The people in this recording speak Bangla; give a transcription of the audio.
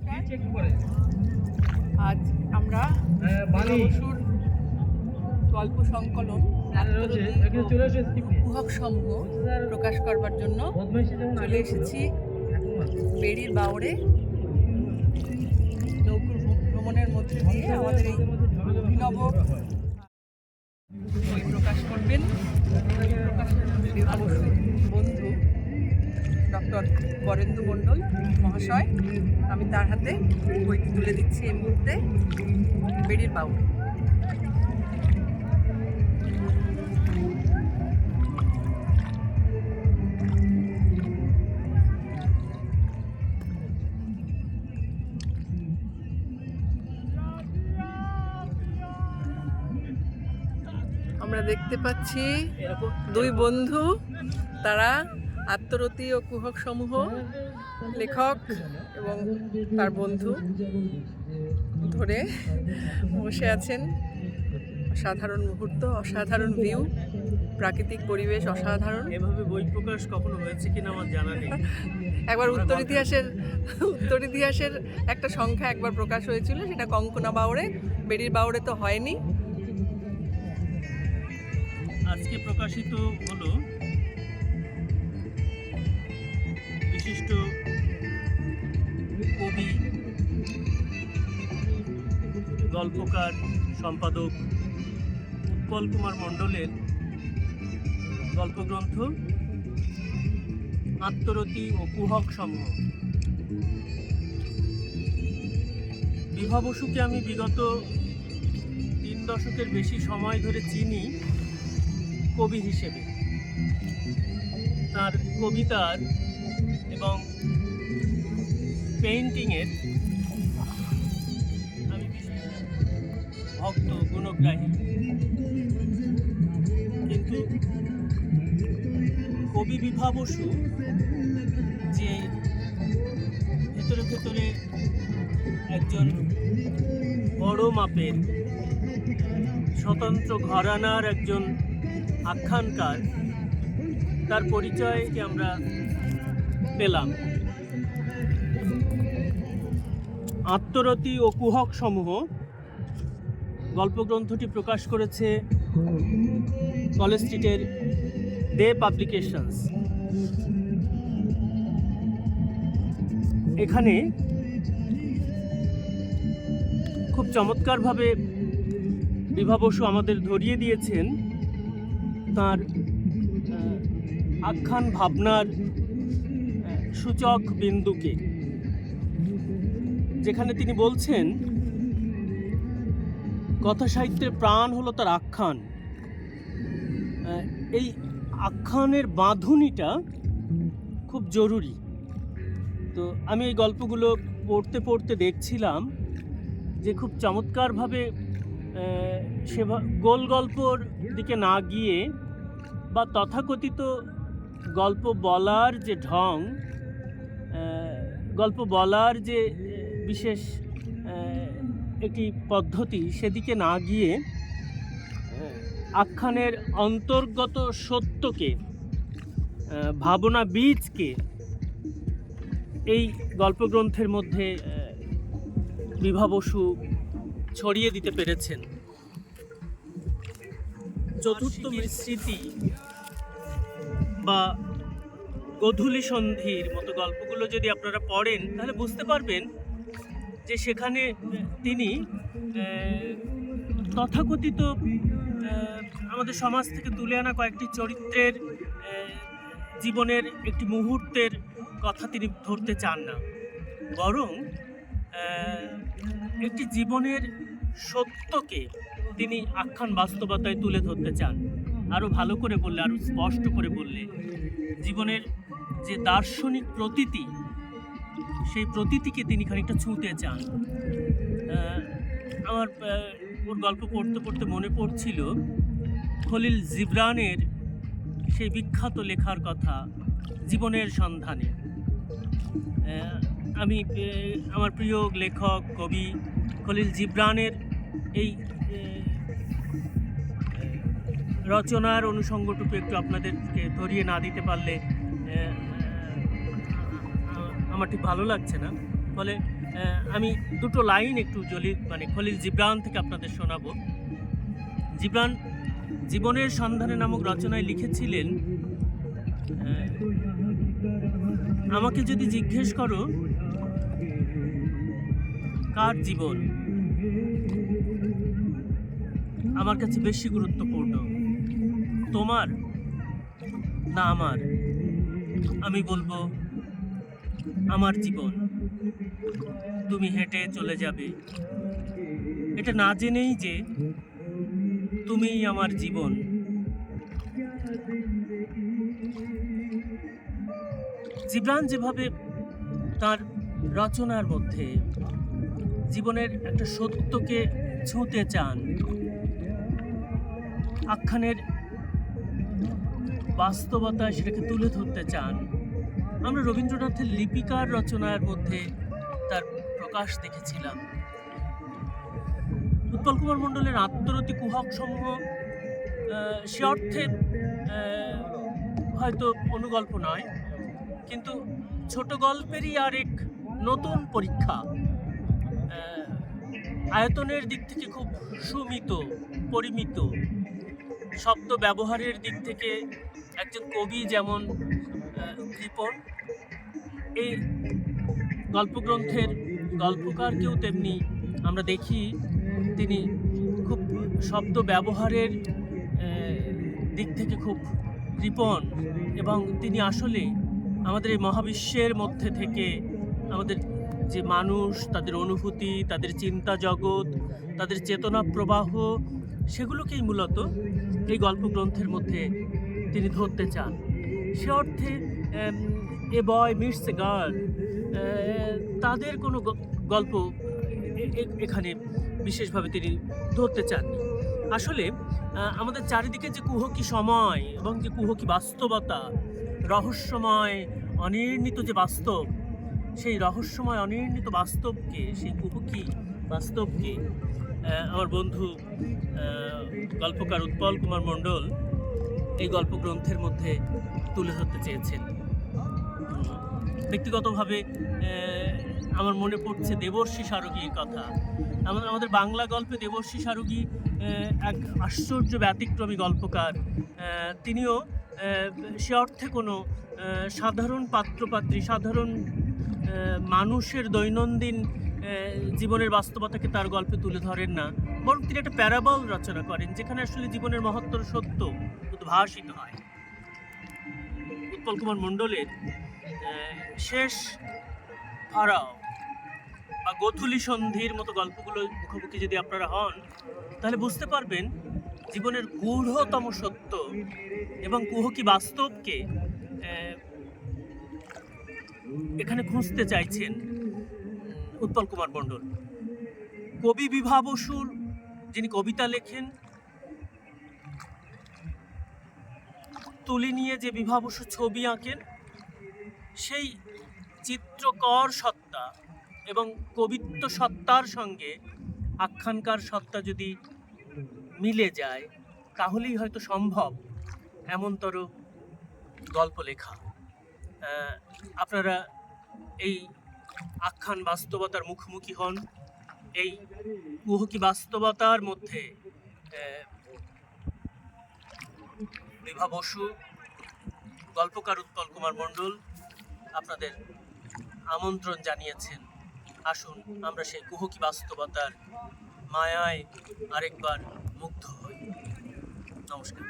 নমস্কার। আজ আমরা বসুর গল্প সংকলন কুহক সমূহ প্রকাশ করবার জন্য চলে এসেছি বেড়ির বাউড়ে। নৌকো ভ্রমণের মধ্যে দিয়ে আমাদের এই অভিনব বই প্রকাশ করবেন বসুর বন্ধু ডক্টর বরেন্দ্র মণ্ডল মহাশয়। আমি তার হাতে বইটি তুলে দিচ্ছি এই মুহূর্তে। বেড়ির বাউড়। আমরা দেখতে পাচ্ছি দুই বন্ধু, তারা আত্মরতি ও কুহক সমূহ লেখক এবং তার বন্ধু ধরে বসে আছেন। অসাধারণ মুহূর্ত, অসাধারণ ভিউ, প্রাকৃতিক পরিবেশ অসাধারণ। এভাবে বই প্রকাশ কখনো হয়েছে কিনা আমার জানা নেই। একবার উত্তর ইতিহাসের একটা সংখ্যা একবার প্রকাশ হয়েছিল, সেটা কঙ্কনা বাউড়ে, বেড়ির বাউড়ে তো হয়নি। আজকে প্রকাশিত হলো বিশিষ্ট কবি, গল্পকার, সম্পাদক উৎপল কুমার মণ্ডলের গল্পগ্রন্থ আত্মরতি ও কুহক সমূহ। বিভা বসুকে আমি বিগত 3 দশকের বেশি সময় ধরে চিনি কবি হিসেবে। তার কবিতার এবং পেইন্টিংয়ের আমি ভক্ত, গুণগ্রাহী। কিন্তু কবি বিভা বসু যে ভেতরে ভেতরে একজন বড় মাপের স্বতন্ত্র ঘরানার একজন আখ্যানকার, তার পরিচয়কে আমরা পেলাম। আত্মরতি ও কুহক সমূহ গল্পগ্রন্থটি প্রকাশ করেছে কলেজ স্ট্রিটের দে পাবলিকেশনস। এখানে খুব চমৎকারভাবে বিভা বসু আমাদের ধরিয়ে দিয়েছেন তার আখ্যান ভাবনার সূচক বিন্দুকে, যেখানে তিনি বলছেন কথা সাহিত্যের প্রাণ হলো তার আখ্যান। এই আখ্যানের বাঁধুনিটা খুব জরুরি। তো আমি এই গল্পগুলো পড়তে পড়তে দেখছিলাম যে খুব চমৎকারভাবে গোল গল্পর দিকে না গিয়ে বা তথাকথিত গল্প বলার যে ঢং, গল্প বলার যে বিশেষ একটি পদ্ধতি, সেদিকে না গিয়ে আখ্যানের অন্তর্গত সত্যকে, ভাবনা বীজকে এই গল্পগ্রন্থের মধ্যে বিভা বসু ছড়িয়ে দিতে পেরেছেন। চতুর্থ স্মৃতি বা গোধূলি সন্ধির মতো গল্পগুলো যদি আপনারা পড়েন, তাহলে বুঝতে পারবেন যে সেখানে তিনি তথাকথিত আমাদের সমাজ থেকে তুলে আনা কয়েকটি চরিত্রের জীবনের একটি মুহূর্তের কথা তিনি ধরতে চান না, বরং একটি জীবনের সত্যকে তিনি আখ্যান বাস্তবতায় তুলে ধরতে চান। আরও ভালো করে বললে, আরও স্পষ্ট করে বললে, জীবনের যে দার্শনিক প্রতীতি, সেই প্রতীতিকে তিনি খানিকটা ছুঁতে চান। আমার ওর গল্প পড়তে পড়তে মনে পড়ছিল খলিল জিবরানের সেই বিখ্যাত লেখার কথা, জীবনের সন্ধানে। আমি আমার প্রিয় লেখক কবি খলিল জিবরানের এই রচনার অনুষঙ্গটুকু একটু আপনাদেরকে ধরিয়ে না দিতে পারলে আমার ঠিক ভালো লাগছে না। ফলে আমি দুটো লাইন একটু খলিল জিবরান থেকে আপনাদের শোনাবো। জিবরান জীবনের সন্ধানে নামক রচনায় লিখেছিলেন, আমাকে যদি জিজ্ঞেস করো কার জীবন আমার কাছে বেশি গুরুত্বপূর্ণ, তোমার না আমার, আমি বলবো আমার জীবন। তুমি হেঁটে চলে যাবে এটা না জেনেই যে তুমিই আমার জীবন। জিবরান যেভাবে তার রচনার মধ্যে জীবনের একটা সত্যকে ছুঁতে চান, আখ্যানের বাস্তবতায় সেটাকে তুলে ধরতে চান, আমরা রবীন্দ্রনাথের লিপিকার রচনার মধ্যে তার প্রকাশ দেখেছিলাম। উৎপল কুমার মণ্ডলের আত্মরতি কুহক সমূহ সে অর্থে হয়তো অনুগল্প নয়, কিন্তু ছোট গল্পেরই আরেক নতুন পরীক্ষা। আয়তনের দিক থেকে খুব সুমিত, পরিমিত, শব্দ ব্যবহারের দিক থেকে একজন কবি যেমন কৃপণ, এই গল্পগ্রন্থের গল্পকারকেও তেমনি আমরা দেখি তিনি খুব শব্দ ব্যবহারের দিক থেকে খুব কৃপণ, এবং তিনি আসলে আমাদের এই মহাবিশ্বের মধ্যে থেকে আমাদের যে মানুষ, তাদের অনুভূতি, তাদের চিন্তা জগৎ, তাদের চেতনা প্রবাহ, সেগুলোকেই মূলত এই গল্পগ্রন্থের মধ্যে তিনি ধরতে চান। সে অর্থে এ বয় মিটস এ গার্ল, তাদের কোনো গল্প এখানে বিশেষভাবে তিনি ধরতে চাননি। আসলে আমাদের চারিদিকে যে কুহকী সময় এবং যে কুহকী বাস্তবতা, রহস্যময় অনির্ণিত যে বাস্তব, সেই রহস্যময় অনির্ণিত বাস্তবকে, সেই কুহকী বাস্তবকে আমার বন্ধু গল্পকার উৎপল কুমার মণ্ডল এই গল্পগ্রন্থের মধ্যে তুলে ধরতে চেয়েছেন। ব্যক্তিগতভাবে আমার মনে পড়ছে দেবর্ষী সারোগীর কথা। আমাদের বাংলা গল্পে দেবর্ষী সারোগী এক আশ্চর্য ব্যতিক্রমী গল্পকার। তিনিও সে অর্থে কোনো সাধারণ পাত্রপাত্রী, সাধারণ মানুষের দৈনন্দিন জীবনের বাস্তবতাকে তার গল্পে তুলে ধরেন না, বরং তিনি একটা প্যারাবল রচনা করেন যেখানে আসলে জীবনের মহত্তর সত্য উদ্ভাসিত হয়। উৎপল কুমার মণ্ডলের শেষ ফারাও বা গোধূলি সন্ধির মতো গল্পগুলো মুখোমুখি যদি আপনারা হন, তাহলে বুঝতে পারবেন জীবনের গূঢ়তম সত্য এবং কুহকী বাস্তবকে এখানে খুঁজতে চাইছেন উৎপল কুমার মণ্ডল। কবি বিভা বসুর যিনি কবিতা লেখেন, তুলি নিয়ে যে বিভা বসু ছবি আঁকেন, সেই চিত্রকর সত্তা এবং কবিত্ব সত্তার সঙ্গে আখ্যানকার সত্তা যদি মিলে যায়, তাহলেই হয়তো সম্ভব এমনতর গল্প লেখা। আপনারা এই আখ্যান বাস্তবতার মুখোমুখি হন, এই কুহকী বাস্তবতার মধ্যে বিভা বসু, গল্পকার উৎপল কুমার মণ্ডল আপনাদের আমন্ত্রণ জানিয়েছেন। আসুন আমরা সেই কুহকী বাস্তবতার মায়ায় আরেকবার মুগ্ধ হই। নমস্কার।